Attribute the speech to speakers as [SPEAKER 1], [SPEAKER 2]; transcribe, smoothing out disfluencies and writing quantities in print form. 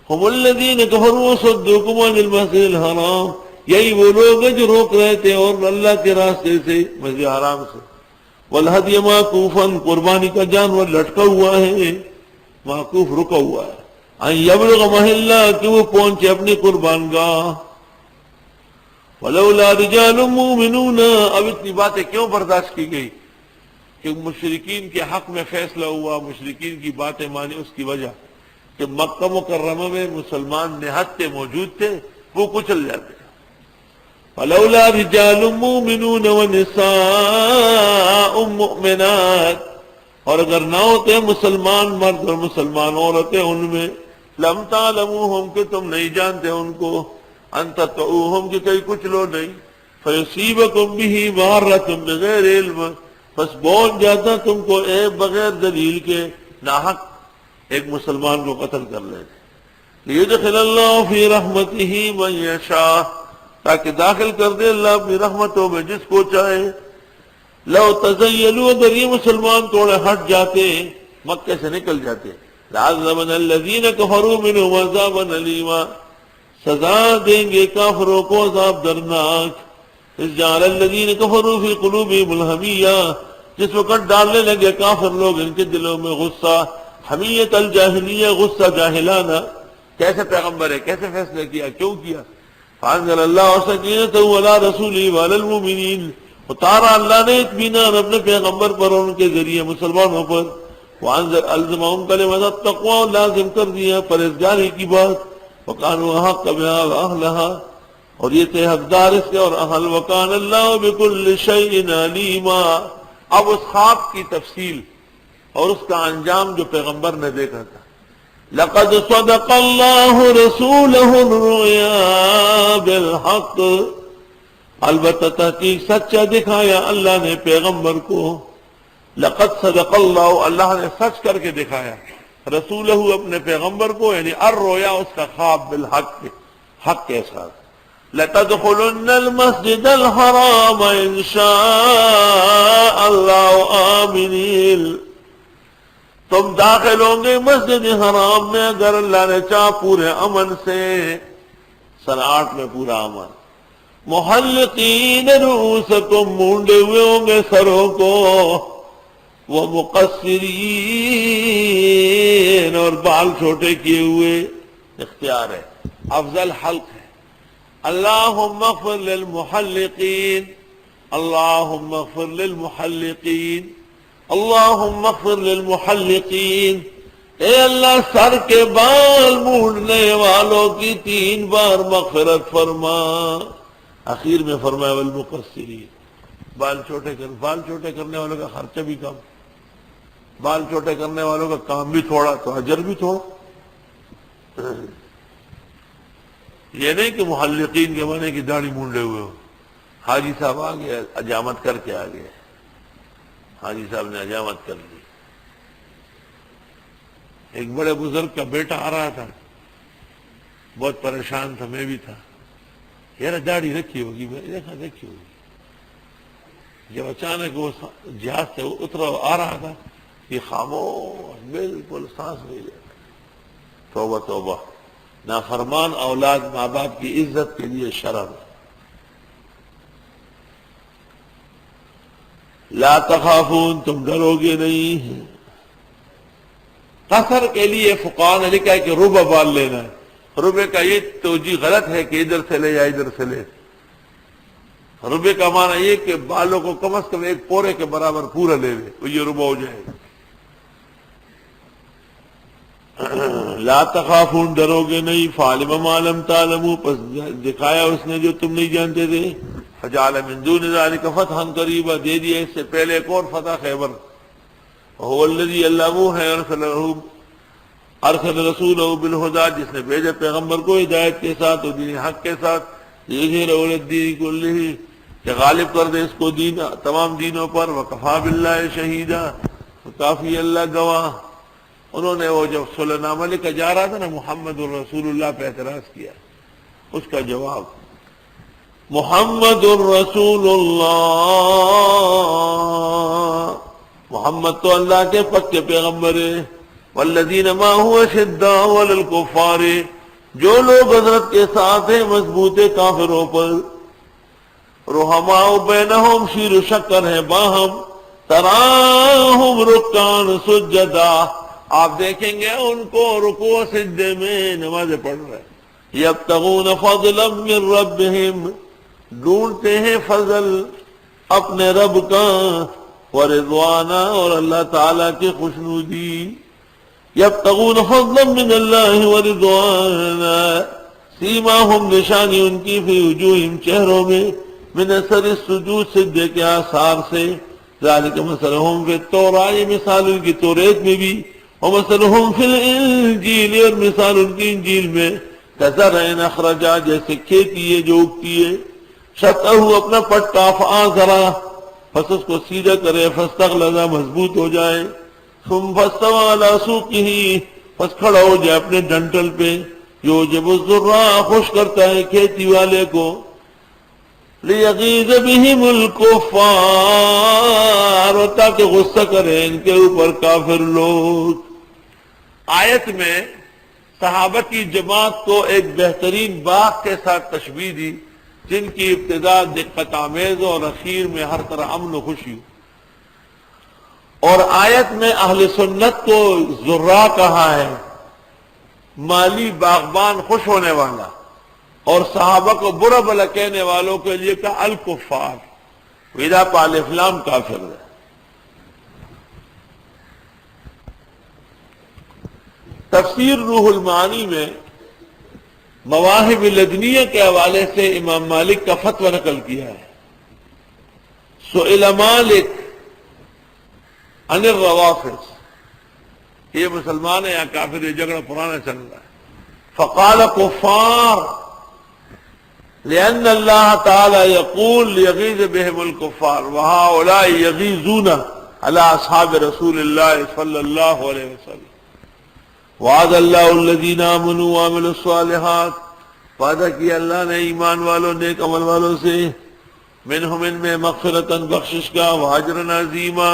[SPEAKER 1] هم الذین کفروا وصدوکم عن المسجد الحرام، یہی وہ لوگ ہیں جو روک رہے تھے اور اللہ کے راستے سے مسجد حرام سے، والہدی معکوفا، قربانی کا جانور لٹکا ہوا ہے، معکوف رکا ہوا ہے، ان یبلغ محلہ، کہ وہ پہنچے اپنی قربان گاہ، ولولا رجال مومنون، اب اتنی باتیں کیوں برداشت کی گئی؟ کہ مشرکین کے حق میں فیصلہ ہوا، مشرکین کی باتیں مانی، اس کی وجہ کہ مکہ مکرمہ میں مسلمان نہتے موجود تھے، وہ کچل جاتے. فلولا رجال مومنون ونساء مؤمنات، اور اگر نہ ہوتے مسلمان مرد اور مسلمان عورتیں ان میں، لم تعلموہم، کہ تم نہیں جانتے ان کو، ان تطعوہم، کہ کہیں کچھ لو نہیں، فیصیبکم بہ معرۃ بغیر علم، بس پہنچ جاتا تم کو ایک بغیر دلیل کے، ناحق ایک مسلمان کو قتل کر لیتے. لیدخل اللہ فی رحمتہ من یشاء، تاکہ داخل کر دے اللہ اپنی رحمتوں میں جس کو چاہے. لو تزیلوا، اگر یہ مسلمان تھوڑے ہٹ جاتے، مکے سے نکل جاتے، لعذبنا الذین کفروا منہم عذابا علیما، سزا دیں گے کافروں کو عذاب درناک. اذ جعل الذین کفروا فی قلوبہم الحمیہ، جس وقت ڈالنے لگے کافر لوگ ان کے دلوں میں غصہ، حمیت الجاہلیہ، غصہ جاہلانہ، کیسے پیغمبر ہے، کیسے فیصلہ کیا، کیوں کیا. فانزل اللہ سکینتہ علی رسولہ وعلی المؤمنین، اتارا اللہ نے اطمینان اپنے پیغمبر پر اور ان کے ذریعے مسلمانوں پر. وانزل الزمہم کلمۃ التقوی، لازم کر دیا پرہیزگاری کی بات. وکانوا احق بہا واہلہا، اور یہ تھے حقدار اس کے اور اہل. وکان اللہ بکل شیء علیما، اب اس خواب کی تفصیل اور اس کا انجام جو پیغمبر نے دیکھا تھا. لقد صدق اللہ رسولہ الرؤیا بالحق، البتہ تحقیق سچا دکھایا اللہ نے پیغمبر کو. لقد صدق اللہ، اللہ نے سچ کر کے دکھایا، رسولہ اپنے پیغمبر کو، یعنی الرؤیا اس کا خواب، بالحق، حق کے ساتھ. لتدخلن المسجد الحرام ان شاء اللہ آمنین، تم داخل ہوں گے مسجد حرام میں اگر اللہ نے چاہ پورے امن سے. سن 8 میں پورا امن. محلقین رؤوسکم، مونڈے ہوئے ہوں گے سروں کو، وہ مقصرین، اور بال چھوٹے کیے ہوئے. اختیار ہے، افضل حلق ہے. اللہم اغفر للمحلقین، اللہم اغفر للمحلقین، اللہم اغفر للمحلقین. اے اللہ سر کے بال مونڈنے والوں کی 3 بار مغفرت فرما. اخیر میں فرمایا والمقصرین، بال چھوٹے کرنے والوں کا خرچہ بھی کم، بال چھوٹے کرنے والوں کا کام بھی تھوڑا تو اجر بھی تھوڑا. یہ نہیں کہ محلقین کے معنی کی داڑھی مونڈے ہوئے ہو. حاجی صاحب آ گیا، حجامت کر کے آ گئے، حاجی صاحب نے حجامت کر دی. ایک بڑے بزرگ کا بیٹا آ رہا تھا، بہت پریشان تھا، میں بھی تھا. یار داڑھی رکھی ہوگی، میں نے دیکھا رکھی ہوگی. جب اچانک وہ جہاز سے اترا آ رہا تھا، یہ خاموش، بالکل سانس نہیں لے رہا. توبہ توبہ، نافرمان اولاد ماں باپ کی عزت کے لیے شرم. لا تخافون، تم ڈرو گے نہیں. قصر کے لیے فقہاء نے لکھا ہے کہ ربع بال لینا ہے. ربع کا یہ توجیہ غلط ہے کہ ادھر سے لے یا ادھر سے لے. ربع کا معنی یہ کہ بالوں کو کم از کم 1 پورے کے برابر پورا لے لے، تو یہ ربع ہو جائے گا. لا تخافون، ڈرو گے نہیں. فعلم ما لم تعلموا، پس دکھایا اس نے جو تم نہیں جانتے تھے. فجعل من دون ذلك فتحا قریبا، دے دیا اس سے پہلے ایک اور فتح، خیبر. هو الذی، اللہ وہ ہے، ارسل رسولہ بالہدی، جس نے بھیجا پیغمبر کو ہدایت کے ساتھ اور دین حق کے ساتھ. لیظہرہ علی الدین کلہ، کہ غالب کر دے اس کو دین، تمام دینوں پر. وکفی باللہ شہیدا، کافی اللہ گواہ. انہوں نے وہ جب صلح نامہ لکھا جا رہا تھا نا، محمد الرسول اللہ پہ اعتراض کیا. اس کا جواب، محمد الرسول اللہ، محمد تو اللہ کے پکے پیغمبر ہے. والذین معه اشداء علی الکفار، جو لوگ حضرت کے ساتھ ہیں مضبوط کافروں پر، رحماء بینہم شیر و شکر ہیں باہم، تراہم رکعا سجدا، آپ دیکھیں گے ان کو رکوع و سجدے میں نمازیں پڑھ رہے، یبتغون فضلا من ربہم، ڈھونڈتے ہیں فضل اپنے رب کا، ورضوانا، اور اللہ تعالیٰ کی خوشنودی، یبتغون فضلا من اللہ ورضوانا، سیماہم، نشانی ان کی، فی وجوہہم، چہروں میں، من اثر السجود، سجدے کے آثار سے، ذالک مثلہم فی التوراۃ، یہ مثال ان کی توریت میں بھی، ومثلہم فی الانجیل، اور مثال ان کی انجیل میں، کزرع اخرجا، جیسے کھیتی ہے جو اگتی ہے، شطأہ، اپنا پٹا، فآزرا، پس اس کو سیدھا کرے، فاستغلظ، مضبوط ہو جائے، ثم فاستوى علی سوقہ، پس کھڑا ہو جائے اپنے ڈنٹل پہ، یعجب الزراع، خوش کرتا ہے کھیتی والے کو، لیغیظ بہم الکفار، تاکہ غصہ کریں ان کے اوپر کافر لوگ۔ آیت میں صحابہ کی جماعت کو ایک بہترین باغ کے ساتھ تشبیہ دی، جن کی ابتدا دقت آمیز اور اخیر میں ہر طرح امن و خوشی ہو، اور آیت میں اہل سنت کو زراع کہا ہے، مالی باغبان، خوش ہونے والا، اور صحابہ کو برا بھلا کہنے والوں کے لیے کہا الکفار، ودا پال اسلام، کافر ہے۔ تفسیر روح المعانی میں مواہب لدنیہ کے حوالے سے امام مالک کا فتویٰ نقل کیا ہے، سئل مالک عن الروافض، یہ مسلمان ہے یا کافر، یہ جھگڑا پرانا چل رہا ہے، فقال کفار، لأن اللہ تعالی یقول لیغیظ بہم الکفار وہؤلاء یغیظون علی اصحاب رسول اللہ صلی اللہ علیہ وسلم، وعد اللہ الذین آمنوا وعملوا الصالحات، وعدہ کیا اللہ نے ایمان والوں، نیک عمل والوں سے، منہم، ان میں، مغفرتاً، بخشش کا، واجرا عظیما،